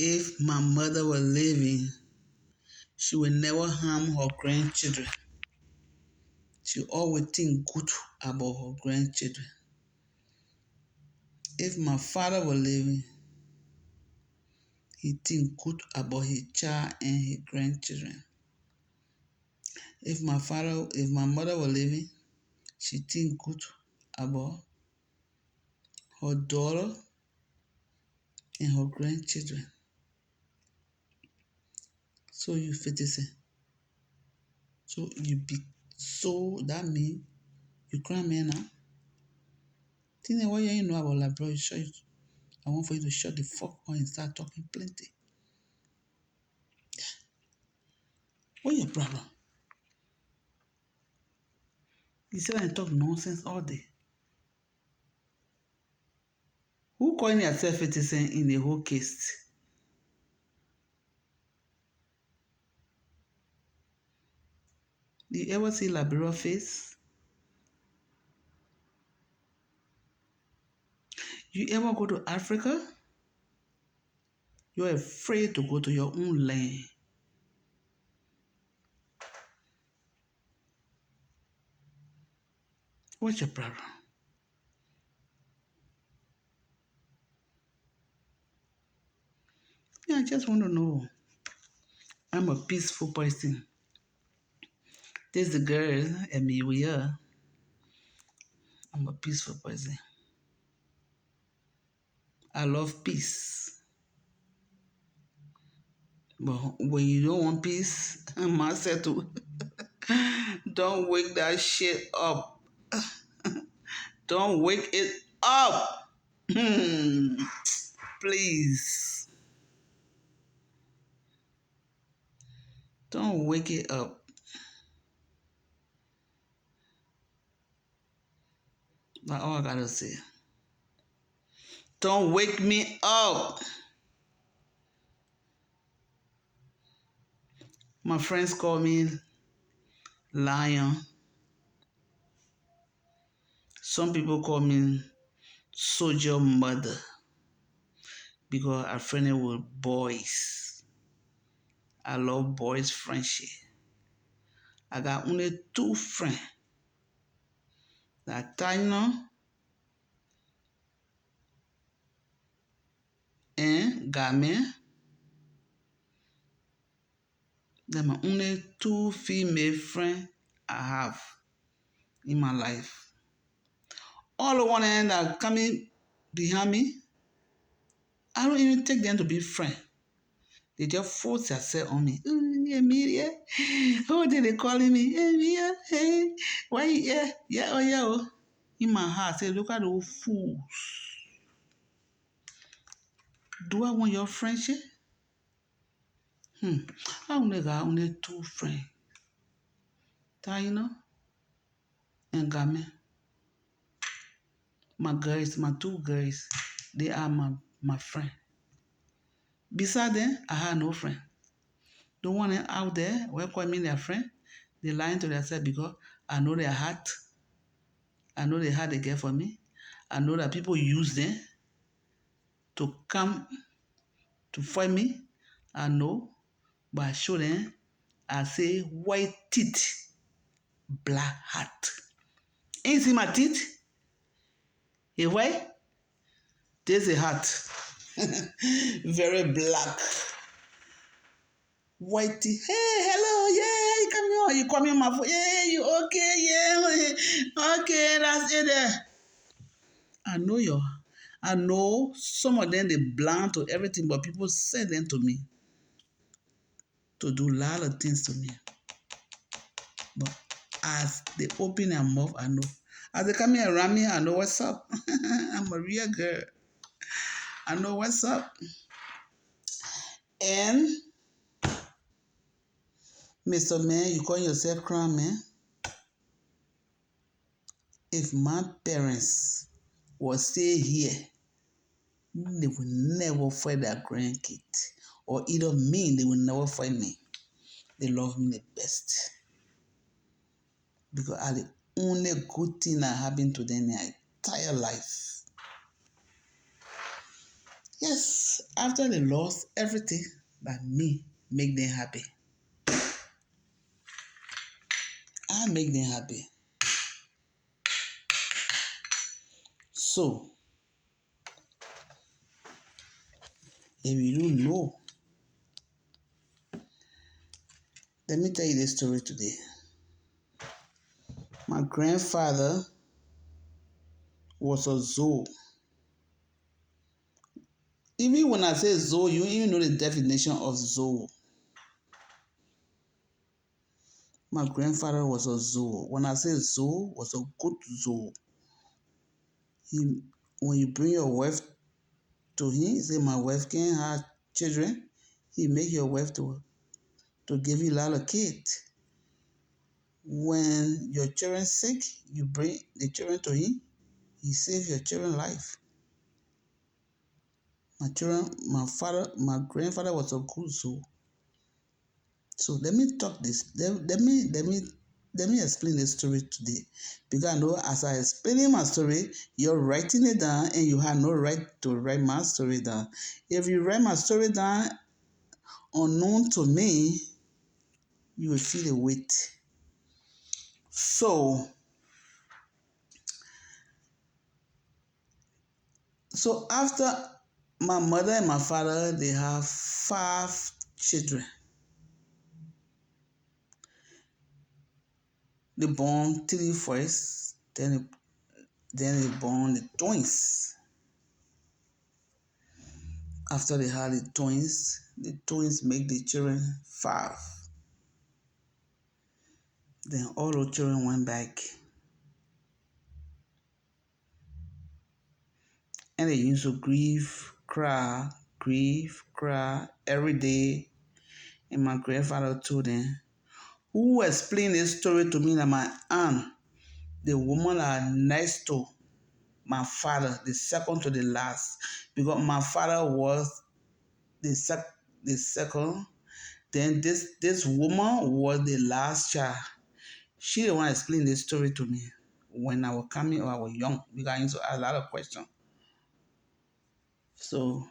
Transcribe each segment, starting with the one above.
If my mother were living, she would never harm her grandchildren. She always think good about her grandchildren. If my father were living, he think good about his child and his grandchildren. If my mother were living, she think good about her daughter and her grandchildren. So you 50 cent. So that mean you cry man now. Think what you know about like bro, I want for you to shut the fuck up and start talking plenty. What's your problem? You sit and talk nonsense all day. Who calling yourself 50 cent in the whole case? Do you ever see Liberia face? You ever go to Africa? You're afraid to go to your own land. What's your problem? Yeah, I just want to know. I'm a peaceful person. This is the girl, and me, we are. I'm a peaceful person. I love peace. But when you don't want peace, I must say to don't wake that shit up. Don't wake it up. Please. Don't wake it up. That's all I gotta say. Don't wake me up. My friends call me lion. Some people call me soldier mother because I friendly with boys. I love boys' friendship. I got only 2 friends. That Taina and Game. They're my only 2 female friends I have in my life. All the one that coming behind me, I don't even take them to be friends. They just force themselves on me. Emilia. Oh, they calling me? Emilia. Hey, why you here? Yeah, oh, yeah. Oh. In my heart, say, look at those fools. Do I want your friendship? I only got only 2 friends. Taina and Game. My 2 girls, they are my friend. Beside them, I have no friend. The one out there, who call me their friend, they lying to themselves because I know their heart. I know the heart they get for me. I know that people use them to come to fight me. I know, but I show them, I say white teeth, black heart. Ain't see my teeth? A white? There's a heart. Very black. White teeth. Hey, hello, yeah, you come here. You come here, my phone. Yeah, you okay? Yeah, okay, that's it there. I know some of them, they blind to everything, but people send them to me to do a lot of things to me. But as they open their mouth, I know. As they come here around me, I know what's up. I'm a real girl. I know what's up. And Mr. Man, you call yourself crown man? If my parents were stay here, they will never fight their grandkid. Or either me, they will never fight me. They love me the best. Because I the only good thing that happened to them in their entire life. Yes, after they lost everything, but me make them happy. I make them happy. So, if you don't know, let me tell you this story today. My grandfather was a zoo. Even when I say zoo, you even know the definition of zoo. My grandfather was a zoo. When I say zoo, was a good zoo. He, when you bring your wife to him, he say, my wife can't have children. He make your wife to give you a lot of kids. When your children sick, you bring the children to him. He save your children life. My grandfather was a good zoo. So let me talk this. Let me explain this story today. Because I know as I explaining my story, you're writing it down and you have no right to write my story down. If you write my story down unknown to me, you will feel the weight. So after my mother and my father, they have 5 children. They born 3 first, then they born the twins. After they had the twins make the children 5. Then all the children went back. And they used to cry every day. And my grandfather told them, who explained this story to me, that my aunt, the woman that next to my father, the second to the last, because my father was the second. Then this woman was the last child. She the one explain this story to me when I was coming or I was young, because I used to ask a lot of questions. So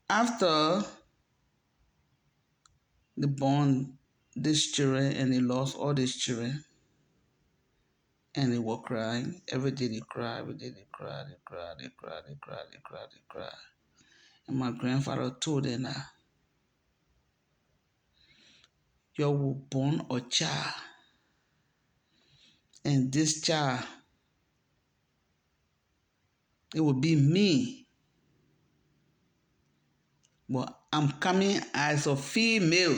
after they born these children and they lost all these children, and they were crying. Every day they cry, every day they cry, they cry, they cry, they cry, they cry, they cry. And my grandfather told them that you will born a child, and this child, it will be me. But I'm coming as a female.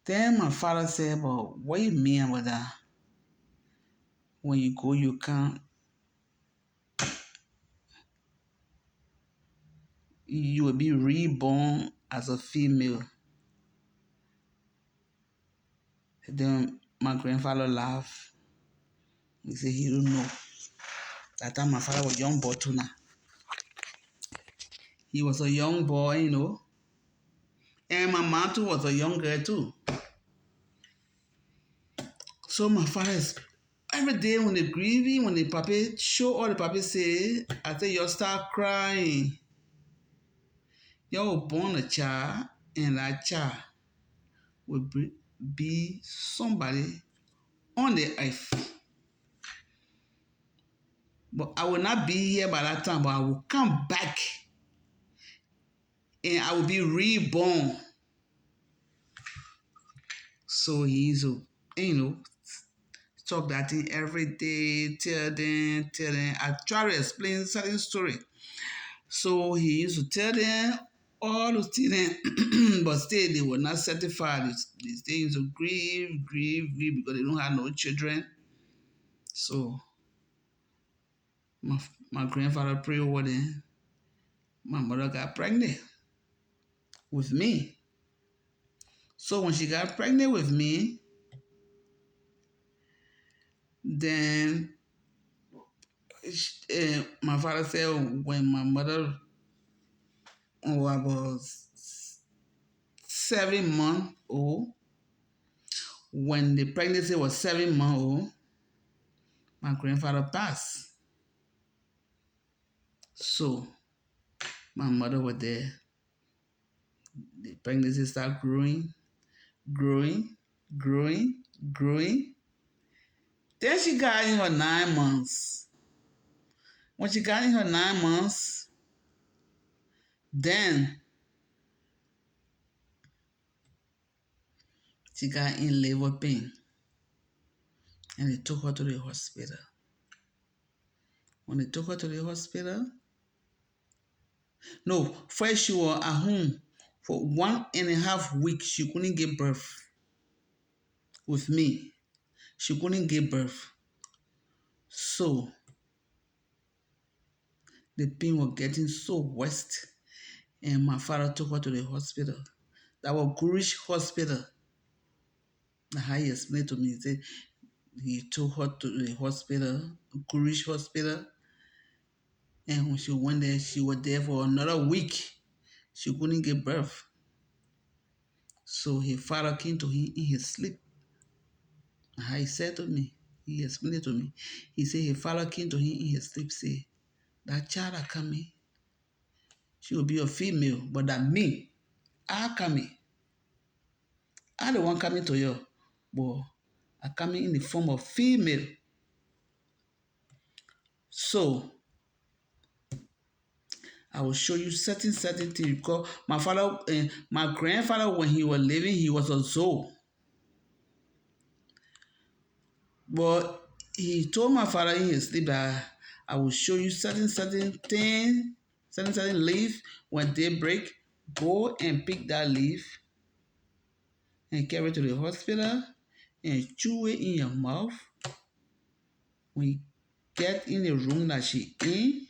Then my father said, but what you mean about that? When you go, you can't, you will be reborn as a female. Then my grandfather laughed. He said he don't know. That time my father was young boy too now. He was a young boy. And my mom too was a young girl too. So my father is every day when they grieving, when the papi show all the papi say, I say you start crying. You will born a child, and that child will be somebody on the earth. But I will not be here by that time, but I will come back and I will be reborn. So he used to, talk that thing every day, tell them. I try to explain certain story. So he used to tell them all the things, but still they were not satisfied. They still used to grieve because they don't have no children. So my grandfather prayed over them. My mother got pregnant with me. So when she got pregnant with me, then my father said when my mother was 7 months old, when the pregnancy was 7 months old, my grandfather passed. So my mother was there. The pregnancy started growing, growing, growing, growing. Then she got in her 9 months. When she got in her 9 months, then she got in labor pain. And they took her to the hospital. When they took her to the hospital, no, first she was at home for 1.5 weeks. She couldn't give birth with me. She couldn't give birth. So the pain was getting so worse. And my father took her to the hospital. That was Gurish Hospital. That's how he explained to me. He said he took her to the hospital, Gurish Hospital. And when she went there, she was there for another week. She couldn't give birth. So his father came to him in his sleep. How he said to me, he explained it to me. He said his father came to him in his sleep, say, that child that coming, she will be a female, but that me, I coming. I the one coming to you, but I coming in the form of female. So I will show you certain things because my father, my grandfather, when he was living, he was a Zoe. But he told my father in his sleep that I will show you certain things, certain leaf. When they break, go and pick that leaf and carry it to the hospital and chew it in your mouth. When you get in the room that she in,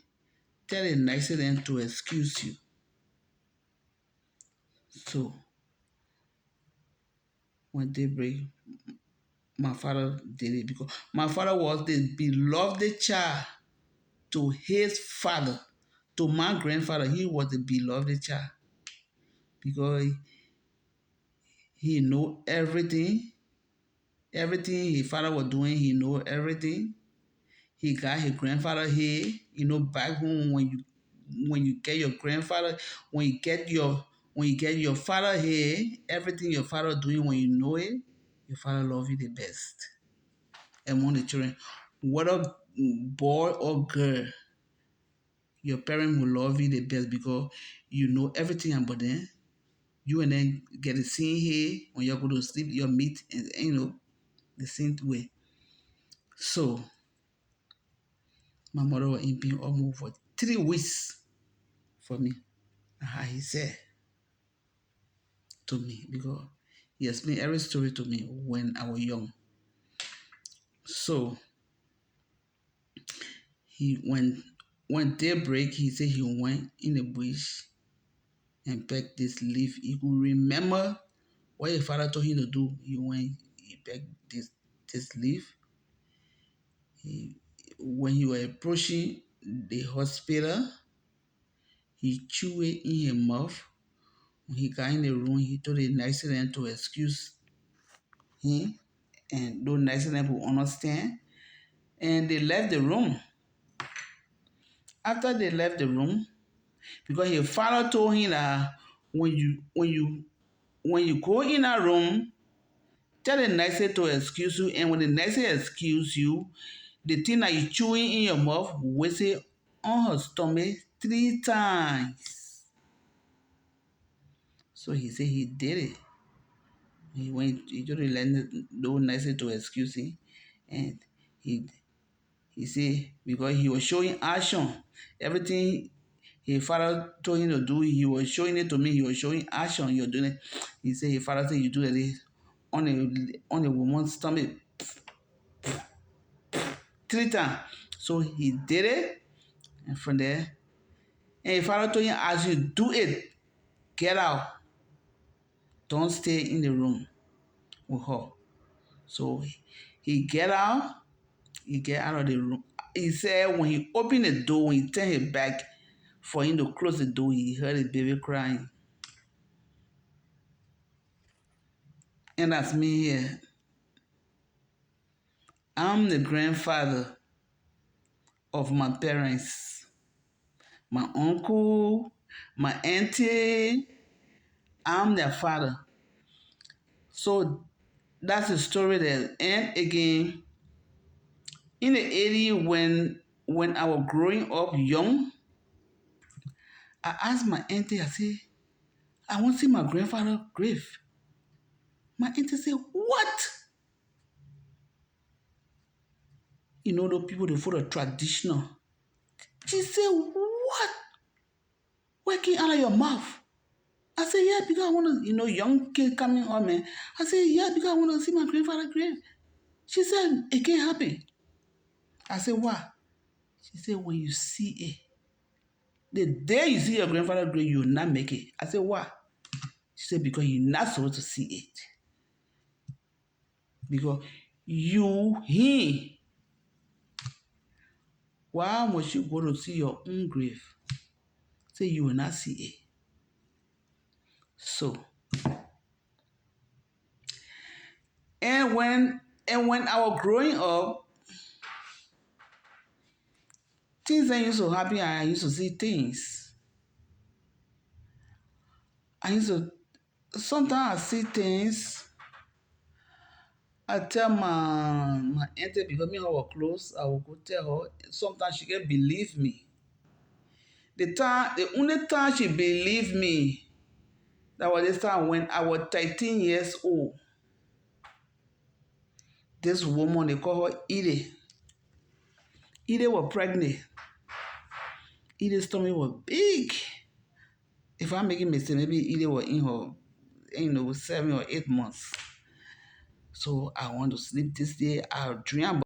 tell the nice then to excuse you. So when they break, my father did it because my father was the beloved child to his father. To my grandfather, he was the beloved child because he know everything. Everything his father was doing, he know everything. He got his grandfather here. Back home when you get your grandfather, when you get your father here, everything your father doing, when you know it, your father love you the best among the children. Whether boy or girl, your parent will love you the best because you know everything about them. You and then get the same here when you go to sleep, you meet and the same way. So my mother was in pain almost for 3 weeks for me. How he said to me because he explained every story to me when I was young. So he when daybreak, he said he went in the bush and picked this leaf. He could remember what his father told him to do. He picked this leaf. When he was approaching the hospital, he chewed it in his mouth. When he got in the room, he told the nurse to excuse him, and those nurse would understand. And they left the room. After they left the room, because his father told him that when you go in a room, tell the nurse to excuse you, and when the nurse excuse you, the thing that you chewing in your mouth, whistle on her stomach 3 times. So he said he did it. He told the nurse to excuse him, and he said because he was showing action, everything his father told him to do, he was showing it to me. He was showing action. You're doing it. He said his father said you do it on a woman's stomach 3 times. So he did it, and from there, and his father told him as you do it, get out. Don't stay in the room with her. So he get out. He get out of the room. He said when he opened the door, when he turned his back for him to close the door, he heard his baby crying. And that's me here. I'm the grandfather of my parents. My uncle, my auntie, I'm their father. So that's the story there. And again, in the 80s when I was growing up young, I asked my auntie, I said, I want to see my grandfather's grave. My auntie said, what? You know, those people, they follow traditional. She said, what? Working out of your mouth. I said, yeah, because I want to, young kid coming home, man. I said, yeah, because I want to see my grandfather's grave. She said, it can't happen. I said, why? She said, when you see it, the day you see your grandfather's grave, you will not make it. I said, why? She said, because you're not supposed to see it. Because him. Why must you go to see your own grave? Say you will not see it. So, and when I was growing up, things that used to happen, I used to see things. Sometimes I see things, I tell my auntie, because me and her were close, I will go tell her. Sometimes she can believe me. The only time she believed me, that was this time when I was 13 years old. This woman, they call her Edie. Edie was pregnant. Edie's stomach was big. If I'm making mistake, maybe Edie was in her, 7 or 8 months. So I want to sleep this day. I'll dream about